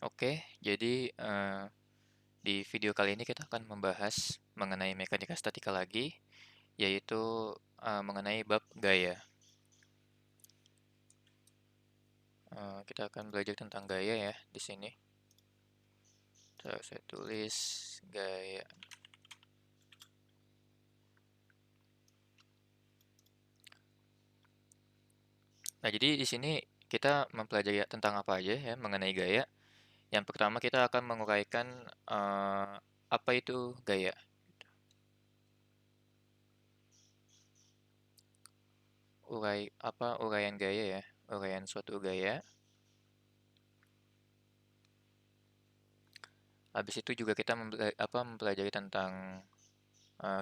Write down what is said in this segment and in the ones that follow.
Oke, jadi di video kali ini kita akan membahas mengenai mekanika statika lagi, yaitu mengenai bab gaya. Kita akan belajar tentang gaya ya di sini. Terus saya tulis gaya. Nah, jadi di sini kita mempelajari tentang apa aja ya mengenai gaya. Yang pertama kita akan menguraikan apa itu gaya. Uraian gaya ya, uraian suatu gaya. Habis itu juga kita mempelajari tentang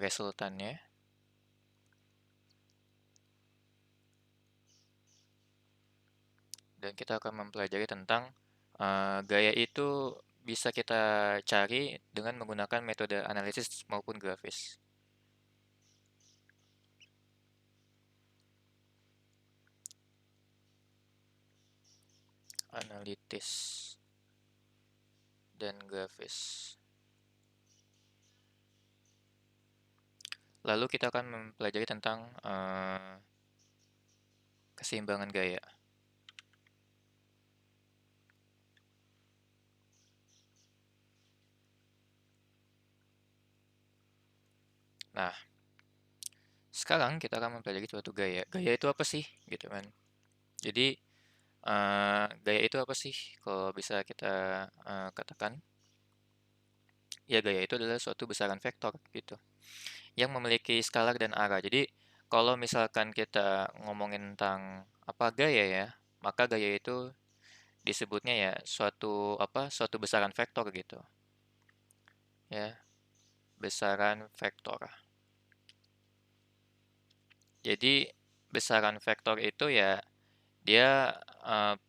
resultannya. Dan kita akan mempelajari tentang gaya itu bisa kita cari dengan menggunakan metode analisis maupun grafis. Analitis dan grafis. Lalu kita akan mempelajari tentang keseimbangan gaya. Nah, sekarang kita akan mempelajari suatu gaya. Gaya itu apa sih? Gitu kan. Jadi, gaya itu apa sih? Kalau bisa kita katakan, ya gaya itu adalah suatu besaran vektor gitu, yang memiliki skalar dan arah. Jadi, kalau misalkan kita ngomongin tentang apa gaya ya, maka gaya itu disebutnya ya suatu besaran vektor gitu. Ya, besaran vektor. Jadi, besaran vektor itu ya dia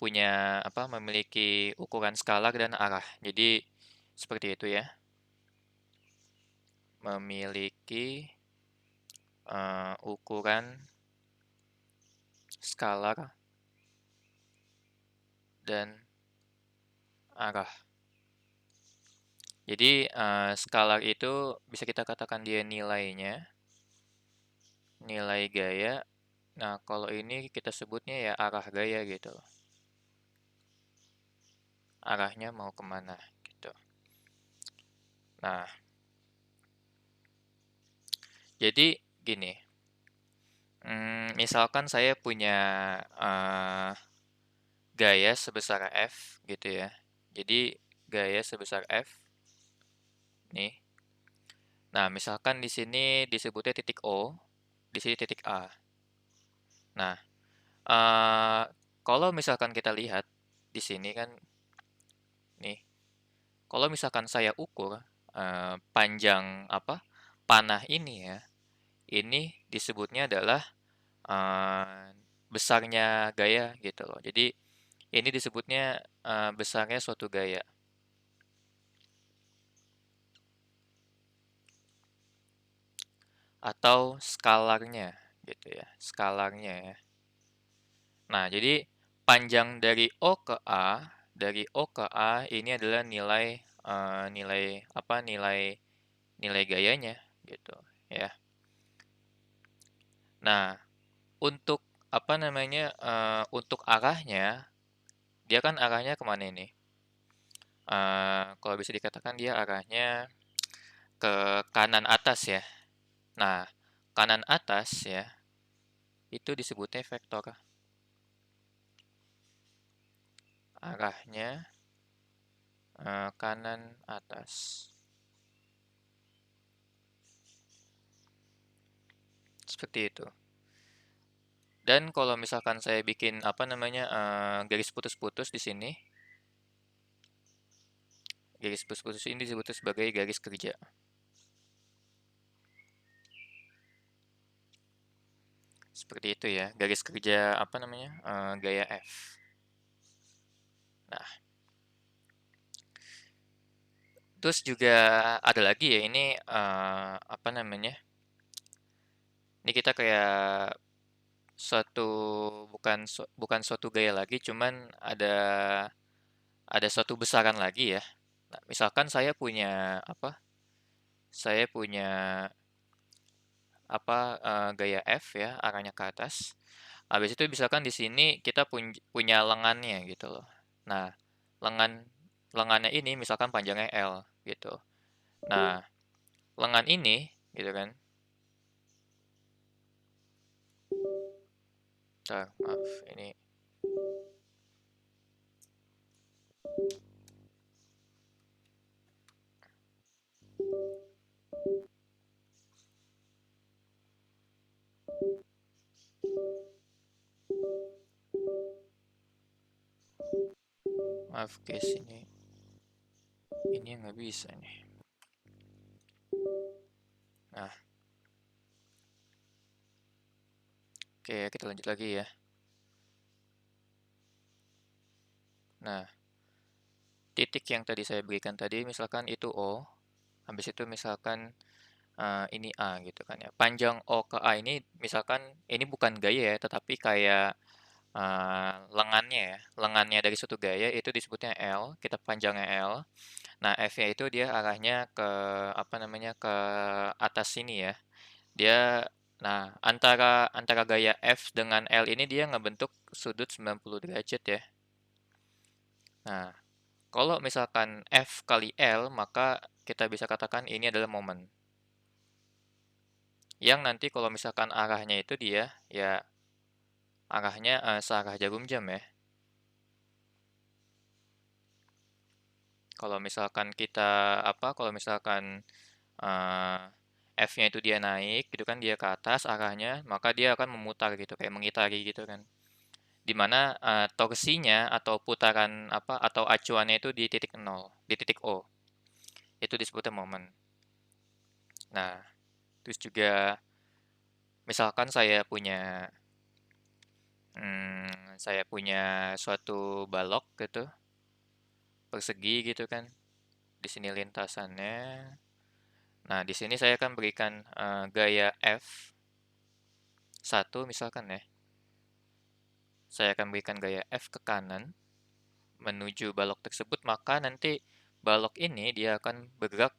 punya memiliki ukuran skalar dan arah. Jadi, seperti itu ya. Memiliki ukuran skalar dan arah. Jadi skalar itu bisa kita katakan dia nilainya, nilai gaya. Nah, kalau ini kita sebutnya ya arah gaya gitu. Arahnya mau kemana gitu. Nah, jadi gini. Misalkan saya punya gaya sebesar F gitu ya. Jadi gaya sebesar F nih. Nah, misalkan di sini disebutnya titik O, di sini titik A. Nah, eh, kalau misalkan kita lihat di sini kan nih, kalau misalkan saya ukur panjang panah ini ya, ini disebutnya adalah besarnya gaya gitu loh. Jadi ini disebutnya besarnya suatu gaya. Atau skalarnya gitu ya, skalarnya ya. Nah, jadi panjang dari O ke A, dari O ke A ini adalah nilai gayanya gitu ya. Nah, untuk untuk arahnya, dia kan arahnya kemana ini? Kalau bisa dikatakan dia arahnya ke kanan atas ya. Nah, kanan atas ya, itu disebutnya vektor. Arahnya kanan atas. Seperti itu. Dan kalau misalkan saya bikin garis putus-putus di sini, garis putus-putus ini disebut sebagai garis kerja. Seperti itu ya, garis kerja gaya F. Nah, terus juga ada lagi ya ini ini kita kayak suatu bukan suatu gaya lagi, cuman ada suatu besaran lagi ya. Nah, misalkan saya punya apa? Saya punya gaya F ya, arahnya ke atas. Habis itu misalkan di sini kita punya lengannya gitu loh. Nah, lengan lengannya ini misalkan panjangnya L gitu. Nah, lengan ini gitu kan. Maaf, ini maaf guys, ini nggak bisa nih. Nah, oke kita lanjut lagi ya. Nah, titik yang tadi saya berikan tadi misalkan itu O, habis itu misalkan ini A gitu kan ya. Panjang O ke A ini misalkan ini bukan gaya ya, tetapi kayak lengannya ya. Lengannya dari suatu gaya itu disebutnya L, kita panjangnya L. Nah, F-nya itu dia arahnya ke apa namanya ke atas sini ya. Dia nah antara antara gaya F dengan L ini dia ngebentuk sudut 90 derajat ya. Nah, kalau misalkan F kali L, maka kita bisa katakan ini adalah momen. Yang nanti kalau misalkan arahnya itu dia, ya arahnya searah jarum jam ya. Kalau misalkan kalau misalkan eh, F-nya itu dia naik gitu kan, dia ke atas arahnya, maka dia akan memutar gitu, kayak mengitari gitu kan. Dimana torsinya atau putaran atau acuannya itu di titik nol, di titik O. Itu disebutnya momen. Nah, terus juga misalkan saya punya suatu balok gitu, persegi gitu kan. Di sini lintasannya. Nah, di sini saya akan berikan gaya F1 misalkan ya. Saya akan berikan gaya F ke kanan menuju balok tersebut, maka nanti balok ini dia akan bergerak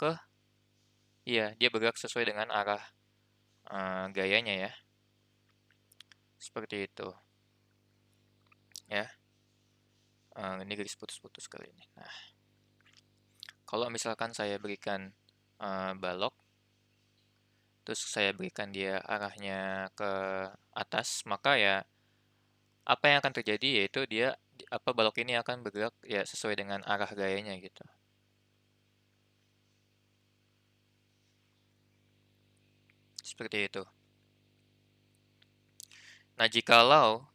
dia bergerak sesuai dengan arah gayanya ya. Seperti itu ya. Ini garis putus-putus kali ini. Nah, kalau misalkan saya berikan balok, terus saya berikan dia arahnya ke atas, maka ya apa yang akan terjadi yaitu balok ini akan bergerak ya sesuai dengan arah gayanya gitu. Seperti itu. Nah, jikalau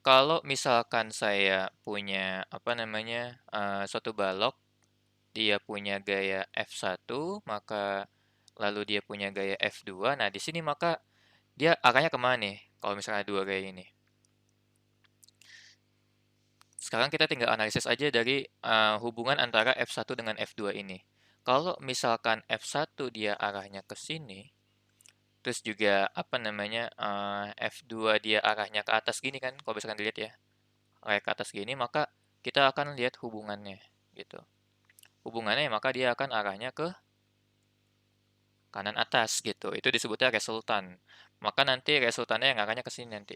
kalau misalkan saya punya suatu balok, dia punya gaya F1, maka lalu dia punya gaya F2. Nah, di sini maka dia arahnya kemana nih? Kalau misalnya dua gaya ini. Sekarang kita tinggal analisis aja dari hubungan antara F1 dengan F2 ini. Kalau misalkan F1 dia arahnya ke sini, terus juga F2 dia arahnya ke atas gini kan, kalau misalkan dilihat ya, arah ke atas gini, maka kita akan lihat hubungannya gitu. Hubungannya maka dia akan arahnya ke kanan atas gitu. Itu disebutnya resultan. Maka nanti resultannya yang arahnya ke sini nanti.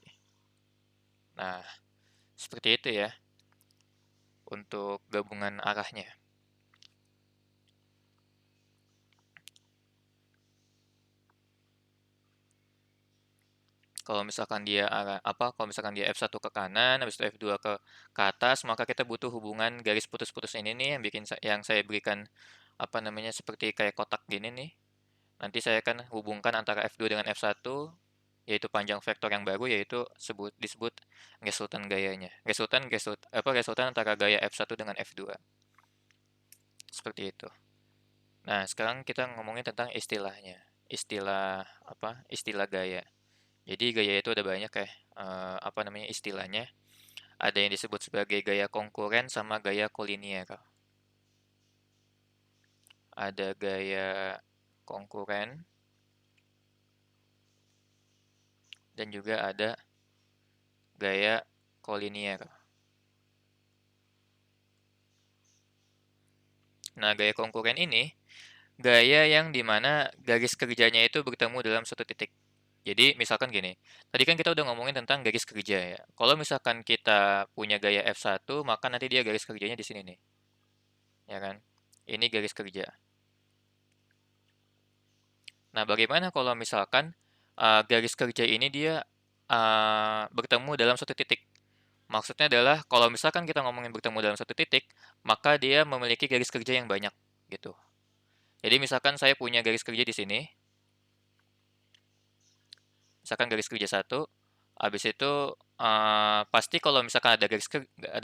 Nah, seperti itu ya untuk gabungan arahnya. Kalau misalkan dia F1 ke kanan, habis itu F2 ke atas, maka kita butuh hubungan garis putus-putus ini nih yang saya berikan seperti kayak kotak gini nih. Nanti saya akan hubungkan antara F2 dengan F1, yaitu panjang vektor yang baru, yaitu disebut resultan gayanya. Resultan antara gaya F1 dengan F2. Seperti itu. Nah, sekarang kita ngomongin tentang istilahnya. Istilah gaya. Jadi gaya itu ada banyak ya, istilahnya. Ada yang disebut sebagai gaya konkuren sama gaya kolinier. Ada gaya konkuren dan juga ada gaya kolinier. Nah, gaya konkuren ini gaya yang dimana garis kerjanya itu bertemu dalam suatu titik. Jadi misalkan gini, tadi kan kita udah ngomongin tentang garis kerja ya. Kalau misalkan kita punya gaya F1, maka nanti dia garis kerjanya di sini nih, ya kan? Ini garis kerja. Nah, bagaimana kalau misalkan garis kerja ini dia bertemu dalam suatu titik? Maksudnya adalah kalau misalkan kita ngomongin bertemu dalam satu titik, maka dia memiliki garis kerja yang banyak gitu. Jadi misalkan saya punya garis kerja di sini, misalkan garis kerja satu, habis itu pasti kalau misalkan ada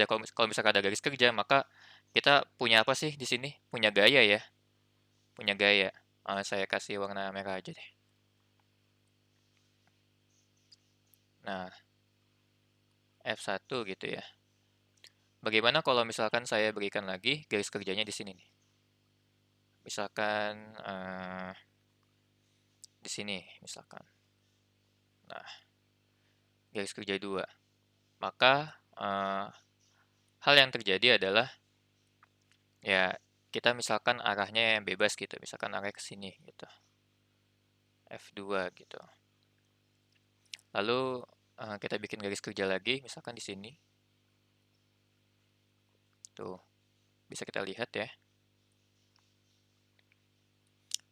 kalau misalkan ada garis kerja, maka kita punya apa sih di sini? Punya gaya ya, punya gaya. Saya kasih warna merah aja deh. Nah, F1 gitu ya. Bagaimana kalau misalkan saya berikan lagi garis kerjanya di sini nih? Misalkan di sini, misalkan. Nah, garis kerja 2. Maka hal yang terjadi adalah ya kita misalkan arahnya yang bebas gitu, misalkan arah ke sini gitu. F2 gitu. Lalu kita bikin garis kerja lagi, misalkan di sini. Tuh, bisa kita lihat ya,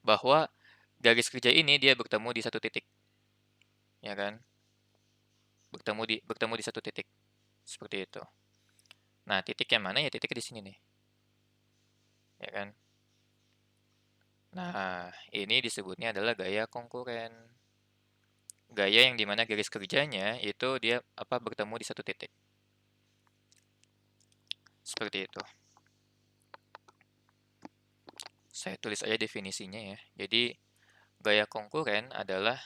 bahwa garis kerja ini dia bertemu di satu titik, ya kan? Bertemu di satu titik, seperti itu. Nah, titik yang mana ya? Titik di sini nih, ya kan? Nah, ini disebutnya adalah gaya konkuren. Gaya yang dimana garis kerjanya itu dia apa bertemu di satu titik. Seperti itu. Saya tulis aja definisinya ya. Jadi, gaya konkuren adalah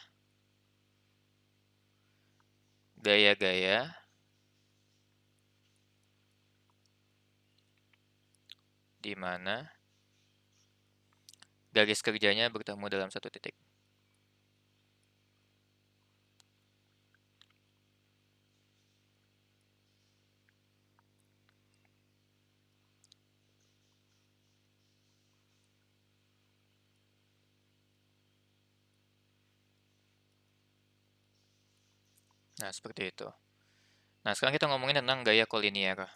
gaya-gaya di mana garis kerjanya bertemu dalam satu titik. Nah, seperti itu. Nah, sekarang kita ngomongin tentang gaya kolinier.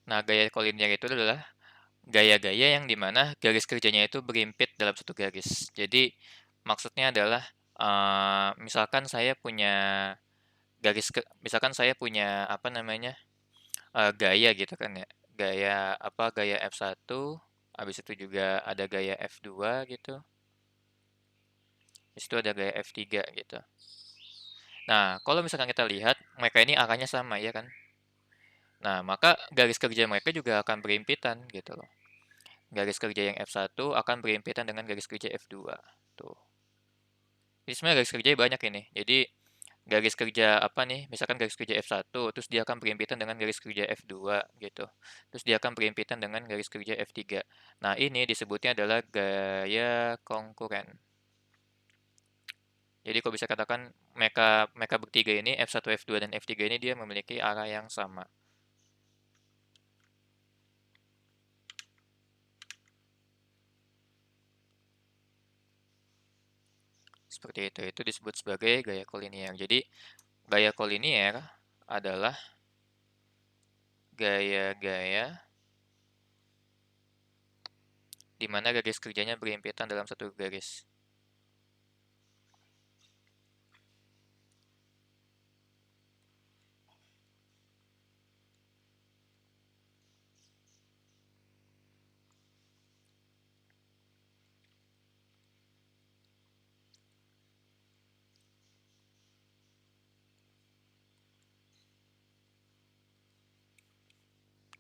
Nah, gaya kolinier itu adalah gaya-gaya yang dimana garis kerjanya itu berimpit dalam satu garis. Jadi, maksudnya adalah misalkan saya punya misalkan saya punya apa namanya gaya gitu kan ya, gaya F1, habis itu juga ada gaya F2 gitu, habis itu ada gaya F3 gitu. Nah, kalau misalkan kita lihat mereka ini arahnya sama ya kan. Nah, maka garis kerja mereka juga akan berimpitan gitu loh. Garis kerja yang F1 akan berimpitan dengan garis kerja F2. Tuh. Jadi sebenarnya garis kerjanya banyak ini. Jadi garis kerja apa nih? Misalkan garis kerja F1, terus dia akan berimpitan dengan garis kerja F2 gitu. Terus dia akan berimpitan dengan garis kerja F3. Nah, ini disebutnya adalah gaya konkuren. Jadi kalau bisa katakan mereka mereka bertiga ini F1, F2 dan F3 ini dia memiliki arah yang sama. Seperti itu disebut sebagai gaya kolinier. Jadi gaya kolinier adalah gaya-gaya di mana garis kerjanya berimpitan dalam satu garis.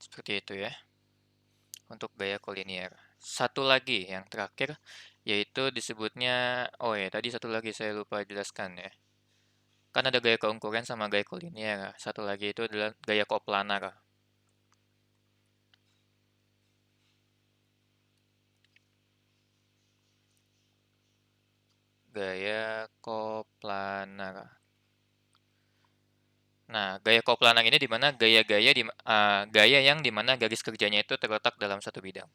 Seperti itu ya, untuk gaya kolinier. Satu lagi yang terakhir, yaitu disebutnya, oh ya tadi satu lagi saya lupa jelaskan ya. Kan ada gaya konkuren sama gaya kolinier. Satu lagi itu adalah gaya koplanar. Gaya koplanar. Nah, gaya koplanar ini dimana gaya yang dimana garis kerjanya itu terletak dalam satu bidang.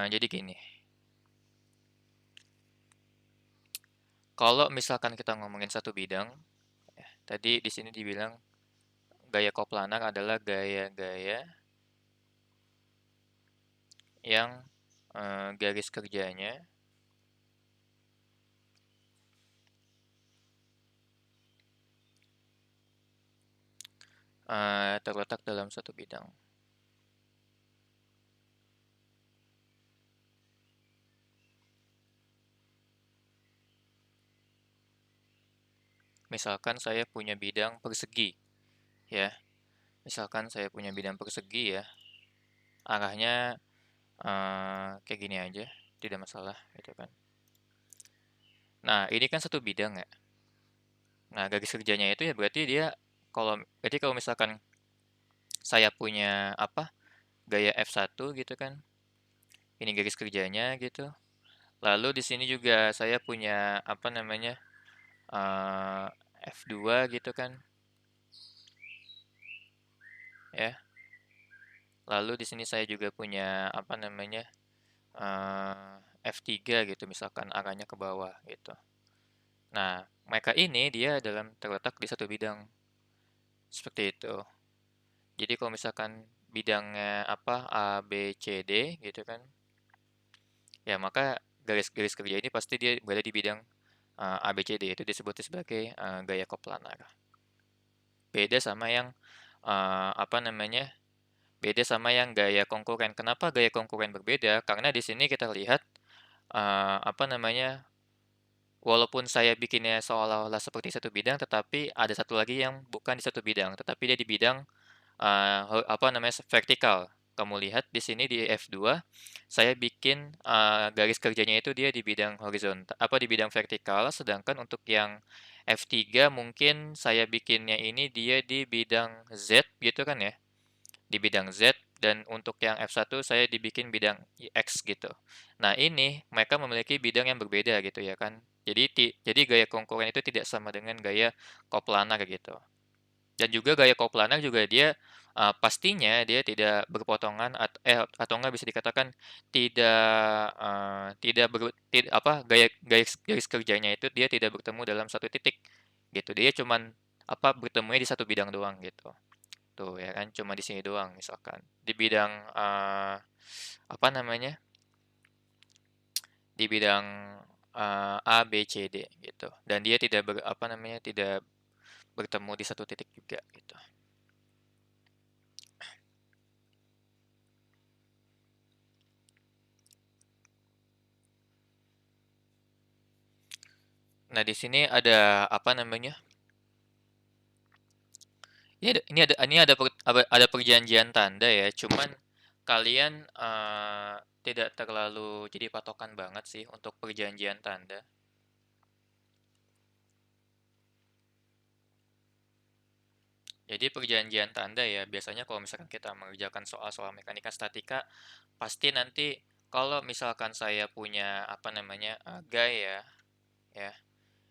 Jadi gini, kalau misalkan kita ngomongin satu bidang, ya, tadi di sini dibilang gaya koplanar adalah gaya-gaya yang garis kerjanya terletak dalam satu bidang. Misalkan saya punya bidang persegi, ya. Misalkan saya punya bidang persegi ya, arahnya kayak gini aja, tidak masalah gitu kan. Nah, ini kan satu bidang ya. Nah, garis kerjanya itu ya berarti kalau misalkan saya punya apa? Gaya F1 gitu kan. Ini garis kerjanya gitu. Lalu di sini juga saya punya apa namanya? eh, F2 gitu kan, ya. Lalu di sini saya juga punya apa namanya? F3 gitu misalkan arahnya ke bawah gitu. Nah, mereka ini dia terletak di satu bidang seperti itu. Jadi kalau misalkan bidangnya apa A, B, C, D gitu kan, ya maka garis-garis kerja ini pasti dia berada di bidang A, B, C, D itu disebut sebagai gaya koplanar. Beda sama yang apa namanya? Beda sama yang gaya konkuren. Kenapa gaya konkuren berbeda? Karena di sini kita lihat apa namanya? Walaupun saya bikinnya seolah-olah seperti satu bidang, tetapi ada satu lagi yang bukan di satu bidang, tetapi dia di bidang apa namanya vertikal. Kamu lihat di sini di F2, saya bikin garis kerjanya itu dia di bidang horizontal, apa di bidang vertikal, sedangkan untuk yang F3 mungkin saya bikinnya ini dia di bidang Z gitu kan ya, di bidang Z, dan untuk yang F1 saya dibikin bidang X gitu. Nah, ini mereka memiliki bidang yang berbeda gitu ya kan. Jadi gaya konkuren itu tidak sama dengan gaya koplanar gitu. Dan juga gaya koplanar juga dia pastinya dia tidak berpotongan atau enggak bisa dikatakan tidak apa garis kerjanya itu dia tidak bertemu dalam satu titik gitu. Dia cuman apa bertemunya di satu bidang doang gitu. Tuh ya kan cuma di sini doang misalkan. Di bidang apa namanya? Di bidang A, B, C, D gitu. Dan dia tidak apa namanya? Tidak bertemu di satu titik juga gitu. Nah, di sini ada apa namanya? Ini ada perjanjian tanda ya. Cuman kalian tidak terlalu jadi patokan banget sih untuk perjanjian tanda. Jadi perjanjian tanda ya biasanya kalau misalkan kita mengerjakan soal-soal mekanika statika pasti nanti kalau misalkan saya punya apa namanya gaya ya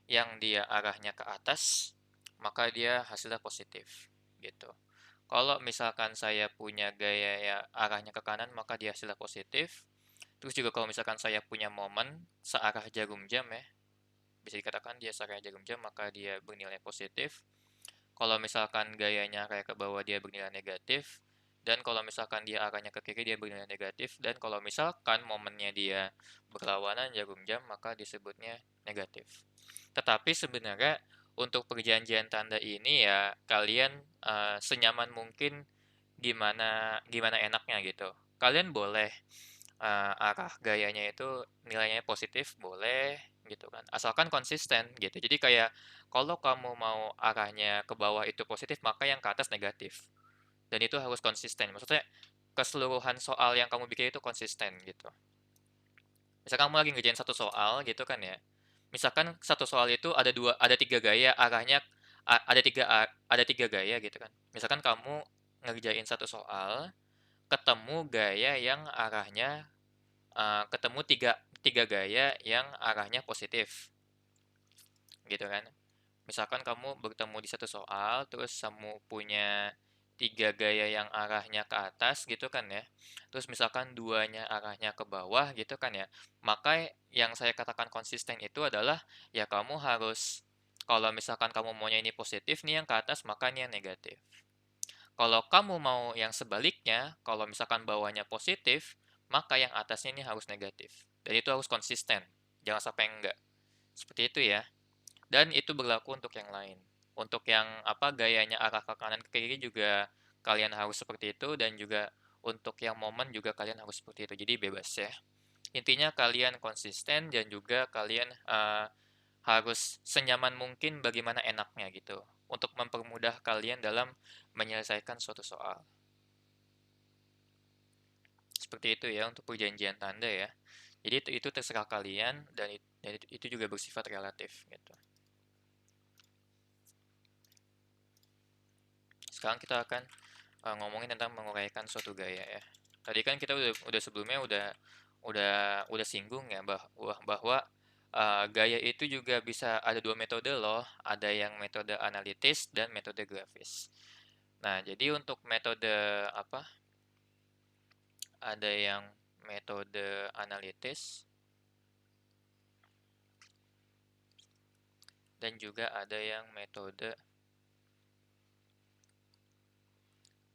yang dia arahnya ke atas, maka dia hasilnya positif gitu. Kalau misalkan saya punya gaya ya arahnya ke kanan, maka dia hasilnya positif. Terus juga kalau misalkan saya punya momen searah jarum jam ya, bisa dikatakan dia searah jarum jam, maka dia bernilai positif. Kalau misalkan gayanya kayak ke bawah, dia bernilai negatif. Dan kalau misalkan dia arahnya ke kiri, dia bernilai negatif. Dan kalau misalkan momennya dia berlawanan jarum jam, maka disebutnya negatif. Tetapi sebenarnya untuk perjanjian tanda ini ya kalian senyaman mungkin gimana gimana enaknya gitu. Kalian boleh arah gayanya itu nilainya positif boleh gitu kan. Asalkan konsisten gitu. Jadi kayak kalau kamu mau arahnya ke bawah itu positif, maka yang ke atas negatif. Dan itu harus konsisten. Maksudnya keseluruhan soal yang kamu bikin itu konsisten gitu. Misalkan kamu lagi ngerjain satu soal gitu kan ya. Misalkan satu soal itu ada tiga gaya arahnya ada tiga gaya gitu kan. Misalkan kamu ngerjain satu soal ketemu gaya yang arahnya ketemu tiga tiga gaya yang arahnya positif gitu kan. Misalkan kamu bertemu di satu soal, terus kamu punya 3 gaya yang arahnya ke atas gitu kan ya. Terus misalkan duanya arahnya ke bawah gitu kan ya. Maka yang saya katakan konsisten itu adalah ya kamu harus, kalau misalkan kamu maunya ini positif nih yang ke atas, maka ini yang negatif. Kalau kamu mau yang sebaliknya, kalau misalkan bawahnya positif, maka yang atasnya ini harus negatif. Dan itu harus konsisten. Jangan sampai enggak. Seperti itu ya. Dan itu berlaku untuk yang lain. Untuk yang apa gayanya arah ke kanan ke kiri juga kalian harus seperti itu, dan juga untuk yang momen juga kalian harus seperti itu. Jadi bebas ya. Intinya kalian konsisten dan juga kalian harus senyaman mungkin bagaimana enaknya gitu untuk mempermudah kalian dalam menyelesaikan suatu soal. Seperti itu ya untuk perjanjian tanda ya. Jadi itu terserah kalian, dan itu juga bersifat relatif gitu. Sekarang kita akan ngomongin tentang menguraikan suatu gaya ya. Tadi kan kita udah sebelumnya udah singgung ya bahwa gaya itu juga bisa ada 2 metode loh, ada yang metode analitis dan metode grafis. Nah, jadi untuk metode apa? Ada yang metode analitis dan juga ada yang metode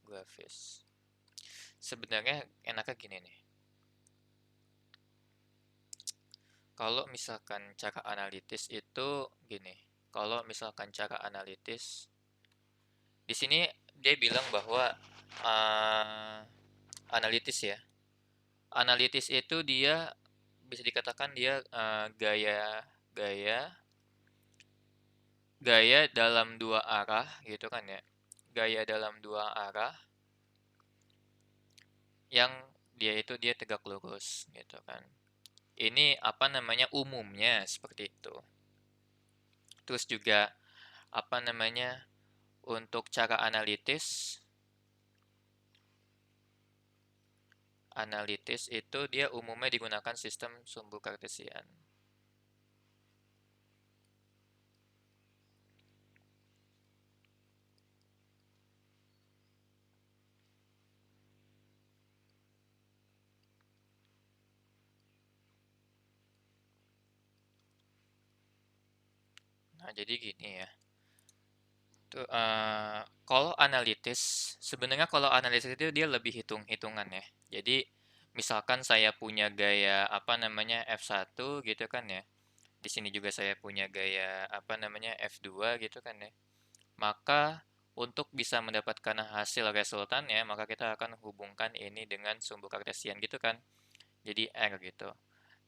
grafis. Sebenarnya enaknya gini nih. Kalau misalkan cara analitis itu gini. Kalau misalkan cara analitis di sini dia bilang bahwa analitis ya. Analitis itu dia bisa dikatakan dia gaya gaya gaya dalam 2 arah gitu kan ya. Gaya dalam 2 arah yang dia tegak lurus gitu kan. Ini apa namanya umumnya seperti itu. Terus juga apa namanya untuk cara analitis itu dia umumnya digunakan sistem sumbu kartesian. Nah, jadi gini ya. Tuh, kalau analitis, sebenarnya kalau analitis itu dia lebih hitung-hitungan ya. Jadi, misalkan saya punya gaya apa namanya F1 gitu kan ya. Di sini juga saya punya gaya apa namanya F2 gitu kan ya. Maka untuk bisa mendapatkan hasil resultannya, maka kita akan hubungkan ini dengan sumbu kartesian gitu kan. Jadi R gitu.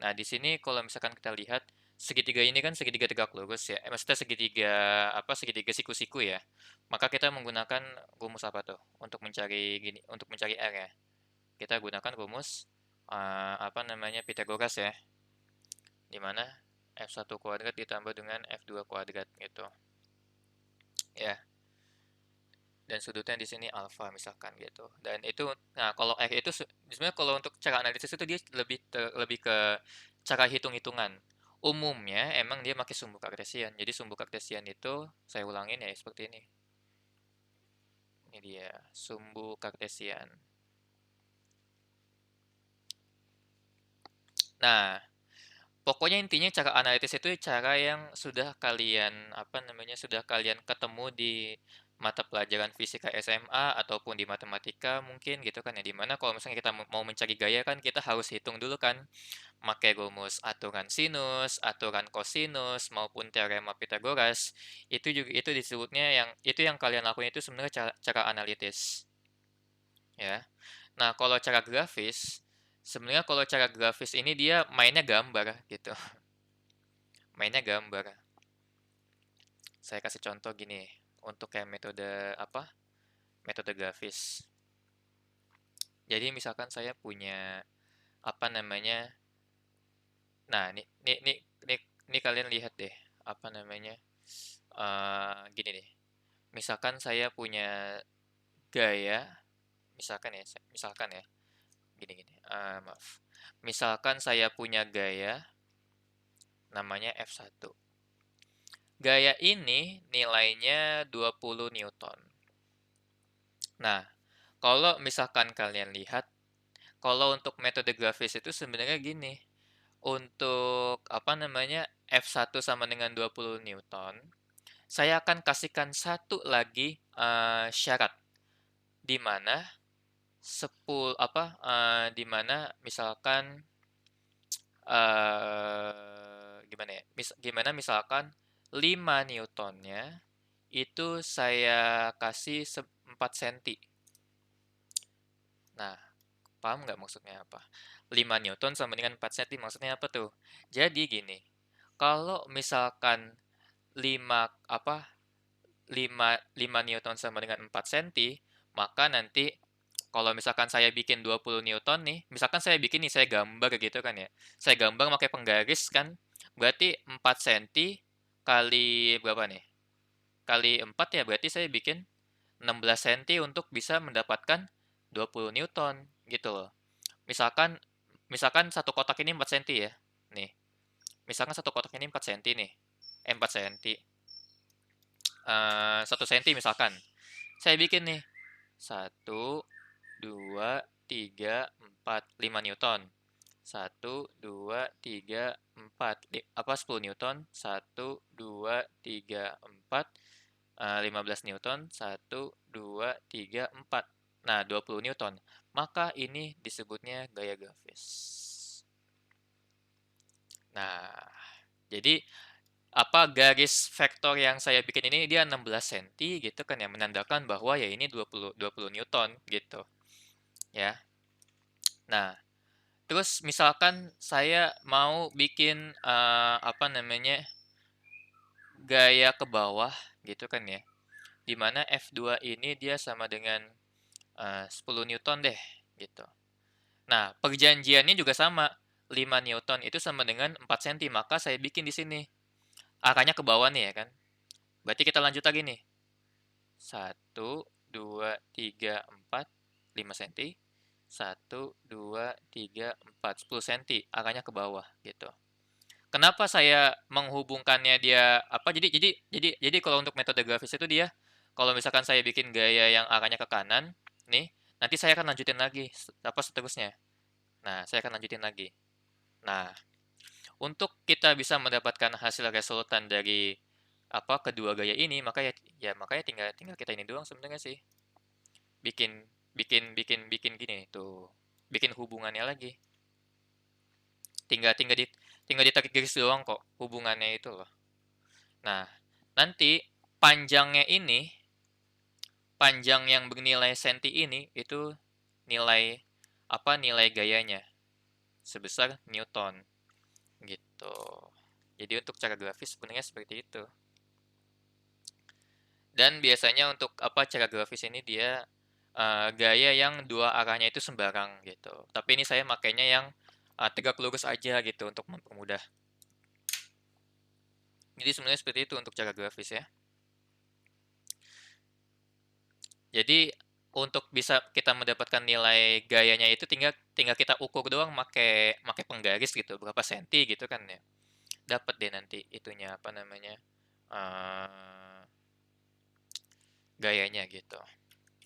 Nah, di sini kalau misalkan kita lihat segitiga ini kan segitiga tegak lurus ya. Maksudnya segitiga apa? Segitiga siku-siku ya. Maka kita menggunakan rumus apa tuh untuk mencari gini, untuk mencari R ya. Kita gunakan rumus apa namanya Pythagoras ya. Di mana F1 kuadrat ditambah dengan F2 kuadrat gitu. Ya. Dan sudutnya di sini alfa misalkan gitu. Dan itu, nah kalau R itu sebenarnya kalau untuk cara analisis itu dia lebih ke cara hitung-hitungan. Umumnya emang dia pakai sumbu kartesian. Jadi sumbu kartesian itu saya ulangin ya seperti ini. Ini dia sumbu kartesian. Nah, pokoknya intinya cara analitis itu cara yang sudah kalian apa namanya sudah kalian ketemu di mata pelajaran fisika SMA ataupun di matematika mungkin gitu kan ya, dimana kalau misalnya kita mau mencari gaya kan kita harus hitung dulu kan, pakai rumus aturan sinus, aturan kosinus maupun teorema Pythagoras. Itu juga itu disebutnya yang kalian lakuin itu sebenarnya cara analitis ya. Nah, kalau cara grafis, sebenarnya kalau cara grafis ini dia mainnya gambar gitu. Mainnya gambar. Saya kasih contoh gini, untuk kayak metode apa? Metode grafis. Jadi misalkan saya punya apa namanya? Nah, ini kalian lihat deh, apa namanya? Gini deh. Misalkan saya punya gaya, misalkan ya, gini. Maaf. Misalkan saya punya gaya namanya F1. Gaya ini nilainya 20 Newton. Nah, kalau misalkan kalian lihat, kalau untuk metode grafis itu sebenarnya gini. Untuk apa namanya F1 sama dengan 20 Newton, saya akan kasihkan satu lagi syarat di mana 10 apa di mana misalkan gimana ya? Gimana misalkan 5 Newtonnya itu saya kasih 4 cm. Nah, paham nggak maksudnya apa? 5 Newton sama dengan 4 cm maksudnya apa tuh? Jadi gini, kalau misalkan 5 apa 5 Newton sama dengan 4 cm, maka nanti kalau misalkan saya bikin 20 Newton nih, misalkan saya bikin nih, saya gambar gitu kan ya. Saya gambar pakai penggaris kan, berarti 4 cm kali berapa nih? Kali 4 ya, berarti saya bikin 16 cm untuk bisa mendapatkan 20 Newton gitu loh. Misalkan misalkan satu kotak ini 4 cm ya. Nih, misalkan satu kotak ini 4 cm nih. 4 cm. 1 cm misalkan. Saya bikin nih. 1, 2, 3, 4, 5 Newton. 1, 2, 3, 4. 10 Newton. 1, 2, 3, 4. 15 Newton. 1, 2, 3, 4. Nah, 20 Newton. Maka ini disebutnya gaya grafis. Nah, jadi apa garis vektor yang saya bikin ini dia 16 cm gitu kan ya, menandakan bahwa ya ini 20 Newton gitu ya. Nah, terus misalkan saya mau bikin apa namanya gaya ke bawah gitu kan ya, dimana F2 ini dia sama dengan 10 Newton deh gitu. Nah, perjanjiannya juga sama, 5 Newton itu sama dengan 4 cm, maka saya bikin di sini arahnya ke bawah nih ya kan. Berarti kita lanjut lagi nih. 1, 2, 3, 4, 5 cm. 1, 2, 3, 4, 10 cm. Arahnya ke bawah gitu. Kenapa saya menghubungkannya dia apa? Jadi kalau untuk metode grafis itu dia kalau misalkan saya bikin gaya yang arahnya ke kanan, nih, nanti saya akan lanjutin lagi apa seterusnya. Nah, saya akan lanjutin lagi. Nah, untuk kita bisa mendapatkan hasil resultan dari apa kedua gaya ini, maka ya makanya tinggal tinggal kita ini doang sebenarnya sih. Bikin bikin gini tuh. Bikin hubungannya lagi. Tinggal tinggal di tinggal ditarik garis doang kok hubungannya itu loh. Nah, nanti panjangnya ini, panjang yang bernilai senti ini itu nilai apa nilai gayanya sebesar Newton gitu. Jadi untuk cara grafis sebenarnya seperti itu. Dan biasanya untuk apa cara grafis ini dia gaya yang dua arahnya itu sembarang gitu. Tapi ini saya makainya yang tegak lurus aja gitu untuk mempermudah. Jadi sebenarnya seperti itu untuk cara grafis ya. Jadi untuk bisa kita mendapatkan nilai gayanya itu tinggal tinggal kita ukur doang make penggaris gitu berapa senti gitu kan ya. Dapat deh nanti itunya apa namanya gayanya gitu.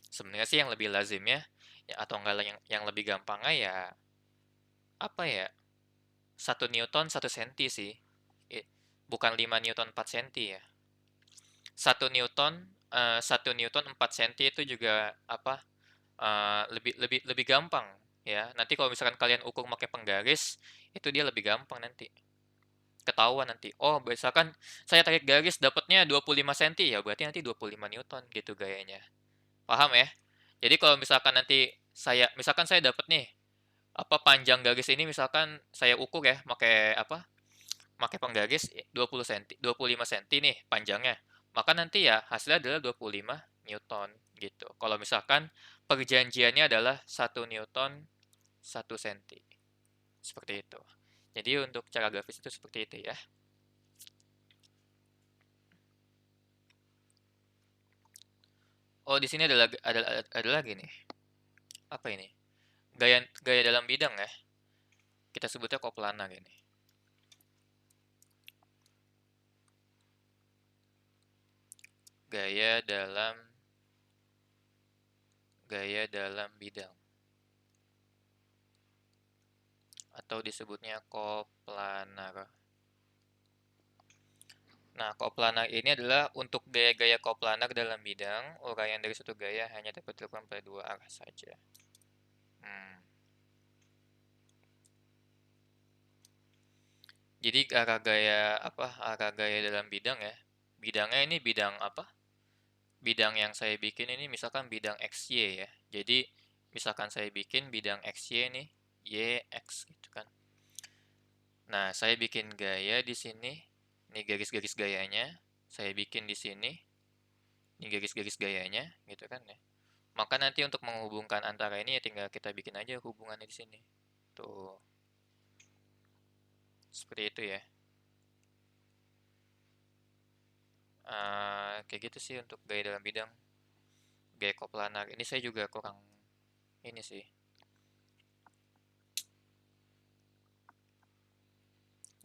Sebenarnya sih yang lebih lazim ya atau enggak yang lebih gampangnya ya apa ya 1 Newton 1 senti sih. Bukan 5 Newton 4 senti ya. 1 Newton 4 senti itu juga apa lebih lebih lebih gampang ya. Nanti kalau misalkan kalian ukur pakai penggaris itu dia lebih gampang nanti. Ketahuan nanti. Oh, misalkan saya tarik garis dapatnya 25 senti ya, berarti nanti 25 Newton gitu gayanya. Paham ya? Jadi kalau misalkan nanti misalkan saya dapat nih apa panjang garis ini misalkan saya ukur ya pakai apa? Pakai penggaris 20 cm, 25 cm nih panjangnya. Maka nanti ya hasilnya adalah 25 Newton gitu. Kalau misalkan perjanjiannya adalah 1 Newton 1 cm. Seperti itu. Jadi untuk cara grafis itu seperti itu ya. Oh, di sini ada lagi nih. Apa ini? Gaya gaya dalam bidang ya. Kita sebutnya koplana gini. gaya dalam bidang atau disebutnya koplanar. Nah, koplanar ini adalah untuk gaya-gaya koplanar dalam bidang, uraian dari suatu gaya hanya dapat dilakukan pada dua arah saja. Jadi arah gaya dalam bidang ya. Bidangnya ini bidang apa? Bidang yang saya bikin ini misalkan bidang XY ya. Jadi misalkan saya bikin bidang XY nih, YX gitu kan. Nah, saya bikin gaya di sini. Ini garis-garis gayanya. Saya bikin di sini. Ini garis-garis gayanya, gitu kan ya. Maka nanti untuk menghubungkan antara ini ya tinggal kita bikin aja hubungannya di sini. Tuh. Seperti itu ya. Kayak gitu sih untuk gaya dalam bidang. Gaya koplanar. Ini saya juga kurang ini sih.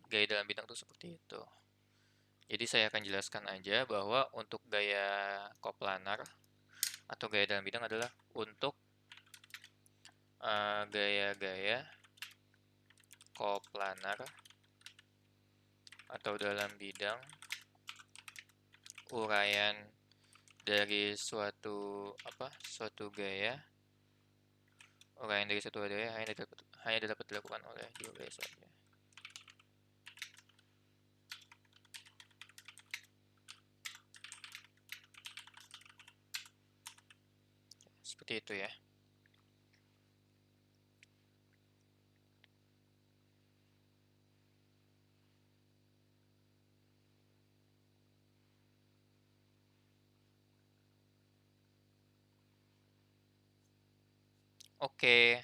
Gaya dalam bidang tuh seperti itu. Jadi saya akan jelaskan aja bahwa untuk gaya koplanar atau gaya dalam bidang adalah untuk gaya-gaya koplanar atau dalam bidang uraian dari suatu gaya, uraian dari suatu gaya hanya dapat dilakukan oleh dua gaya saja. Seperti itu ya. Oke,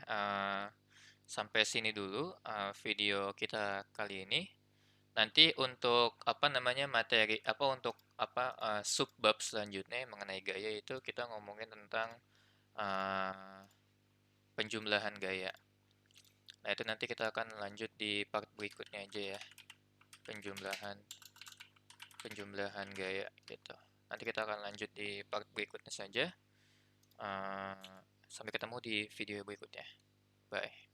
sampai sini dulu video kita kali ini. Nanti untuk subbab selanjutnya mengenai gaya itu kita ngomongin tentang penjumlahan gaya. Nah, itu nanti kita akan lanjut di part berikutnya aja ya. Penjumlahan gaya gitu. Nanti kita akan lanjut di part berikutnya saja. Sampai ketemu di video berikutnya. Bye.